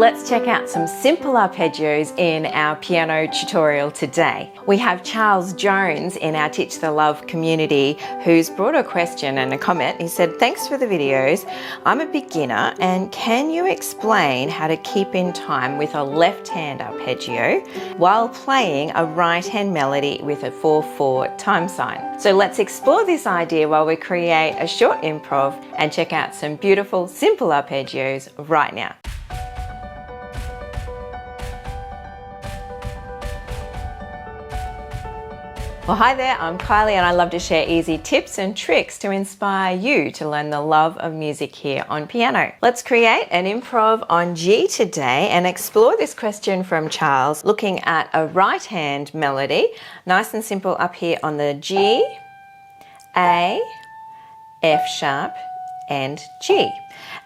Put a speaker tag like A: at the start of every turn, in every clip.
A: let's check out some simple arpeggios in our piano tutorial today. We have Charles Jones in our Teach the Love community who's brought a question and a comment. He said, thanks for the videos. I'm a beginner and can you explain how to keep in time with a left hand arpeggio while playing a right hand melody with a 4/4 time sign? So let's explore this idea while we create a short improv and check out some beautiful simple arpeggios right now. Well, hi there, I'm Kylie and I love to share easy tips and tricks to inspire you to learn the love of music here on piano. Let's create an improv on G today and explore this question from Charles, looking at a right hand melody, nice and simple up here on the G, A, F sharp and G.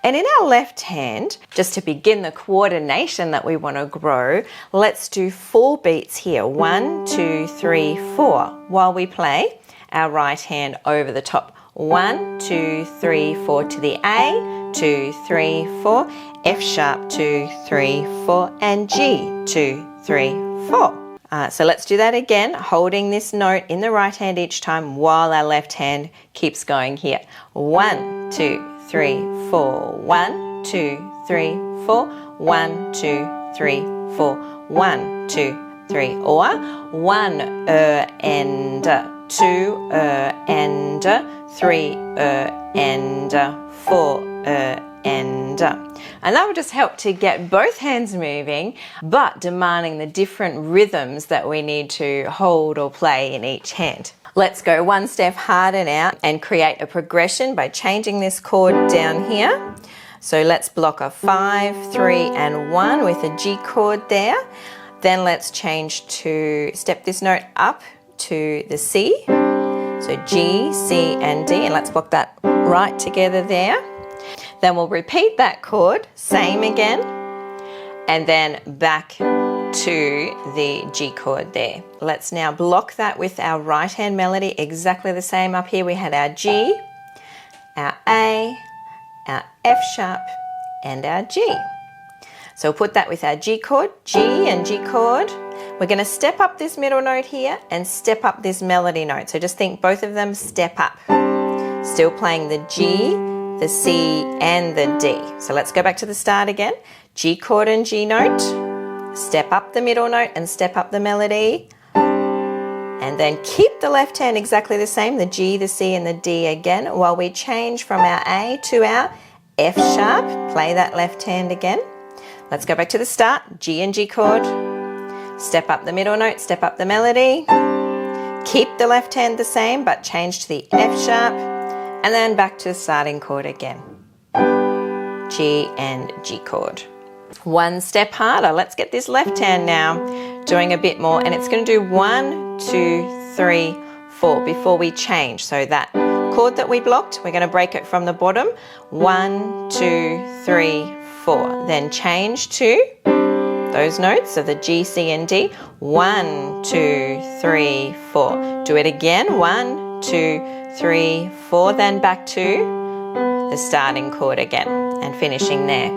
A: And in our left hand, just to begin the coordination that we want to grow, let's do 4 beats here. 1, 2, 3, 4. While we play our right hand over the top. 1, 2, 3, 4 to the A, 2, 3, 4, F sharp, 2, 3, 4, and G, 2, 3, 4. So let's do that again, holding this note in the right hand each time while our left hand keeps going here. 1, 2, 3, 4, 1, 2, 3, 4, 1, 2, 3, 4, 1, 2, 3, or 1 and 2 and 3 and 4 and that will just help to get both hands moving, but demanding the different rhythms that we need to hold or play in each hand. Let's go one step harder now and create a progression by changing this chord down here. So let's block a 5, 3 and 1 with a G chord there. Then let's change to step this note up to the C. So G, C and D, and let's block that right together there. Then we'll repeat that chord, same again, and then back to the G chord there. Let's now block that with our right hand melody, exactly the same. Up here we had our G, our A, our F sharp, and our G. So we'll put that with our G chord, G and G chord. We're going to step up this middle note here and step up this melody note. So just think both of them step up. Still playing the G, the C and the D. So let's go back to the start again. G chord and G note. Step up the middle note and step up the melody. And then keep the left hand exactly the same, the G, the C and the D again, while we change from our A to our F sharp. Play that left hand again. Let's go back to the start. G and G chord. Step up the middle note, step up the melody. Keep the left hand the same, but change to the F sharp. And then back to the starting chord again. G and G chord. One step harder. Let's get this left hand now doing a bit more, and it's going to do 1, 2, 3, 4 before we change. So that chord that we blocked, we're going to break it from the bottom. 1, 2, 3, 4. Then change to those notes of the G, C and D. 1, 2, 3, 4. Do it again. 1, 2, 3, 4. Then back to the starting chord again and finishing there.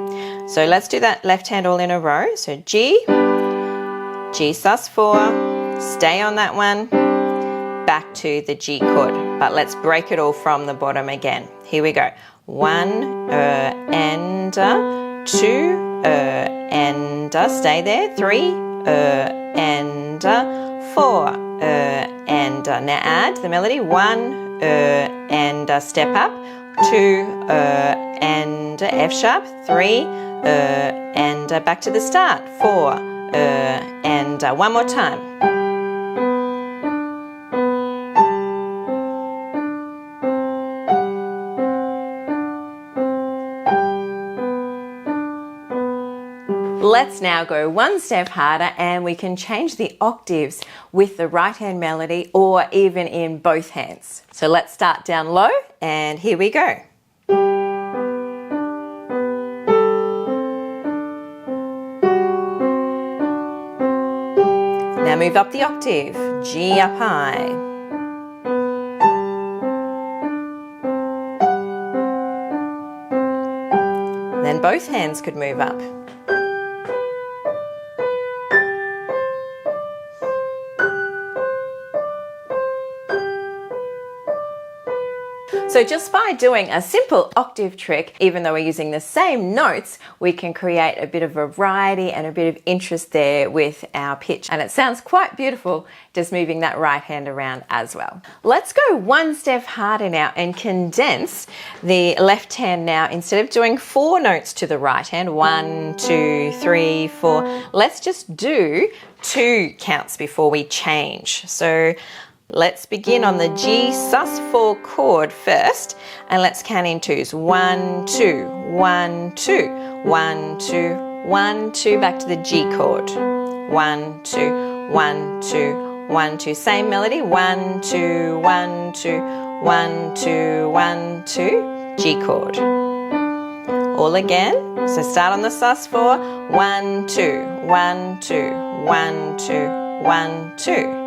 A: So let's do that left hand all in a row. So G, G sus4, stay on that one, back to the G chord. But let's break it all from the bottom again. Here we go. 1 and 2 and stay there. 3 and 4 and now add the melody. 1 and step up. 2 and F sharp. 3 and back to the start. 4 and one more time. Let's now go one step harder and we can change the octaves with the right hand melody or even in both hands. So let's start down low and here we go. Now move up the octave, G up high. Then both hands could move up. So just by doing a simple octave trick, even though we're using the same notes, we can create a bit of variety and a bit of interest there with our pitch. And it sounds quite beautiful just moving that right hand around as well. Let's go one step harder now and condense the left hand now. Instead of doing 4 notes to the right hand, 1, 2, 3, 4, let's just do 2 counts before we change. So let's begin on the G sus4 chord first, and let's count in 2s. 1, 2, 1, 2, 1, 2, 1, 2, back to the G chord. 1, 2, 1, 2, 1, 2, same melody. 1, 2, 1, 2, 1, 2, 1, 2, G chord. All again. So start on the sus4. 1, 2, 1, 2, 1, 2, 1, 2.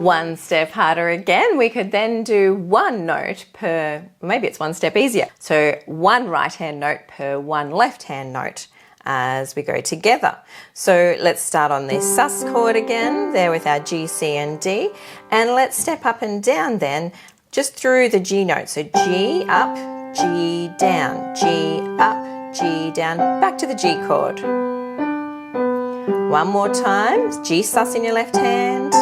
A: One step harder again, we could then do 1 note per, maybe it's 1 step easier. So 1 right hand note per 1 left hand note as we go together. So let's start on this sus chord again, there with our G, C and D. And let's step up and down then, just through the G note. So G up, G down, G up, G down, back to the G chord. One more time, G sus in your left hand.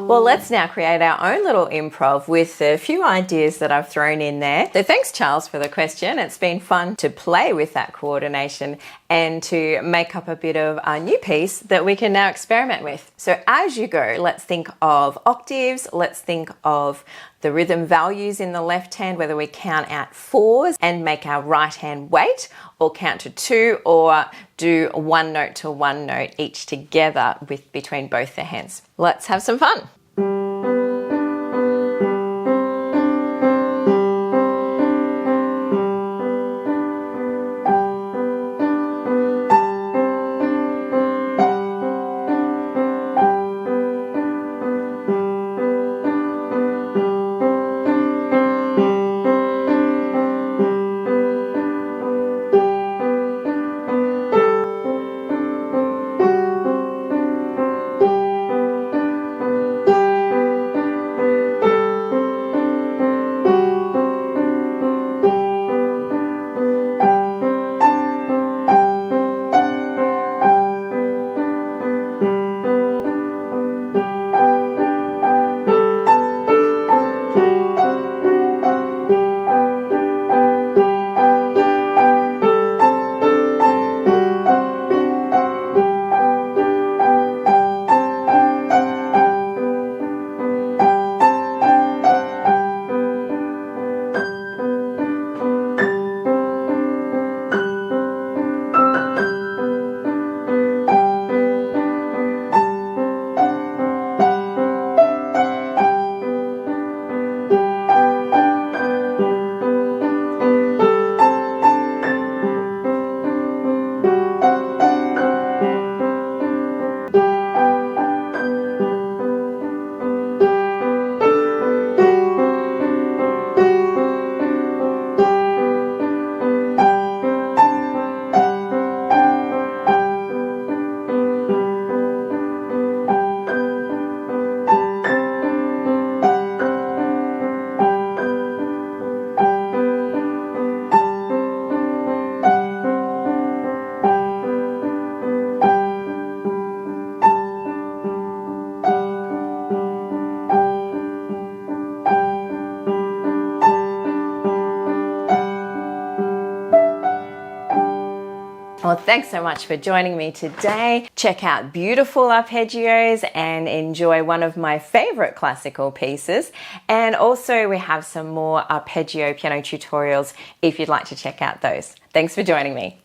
A: Well, let's now create our own little improv with a few ideas that I've thrown in there. So thanks, Charles, for the question. It's been fun to play with that coordination and to make up a bit of a new piece that we can now experiment with. So as you go, let's think of octaves. Let's think of the rhythm values in the left hand, whether we count out 4s and make our right hand wait, or count to 2, or do 1 note to 1 note each together between both the hands. Let's have some fun. Well, thanks so much for joining me today. Check out beautiful arpeggios and enjoy one of my favorite classical pieces. And also we have some more arpeggio piano tutorials if you'd like to check out those. Thanks for joining me.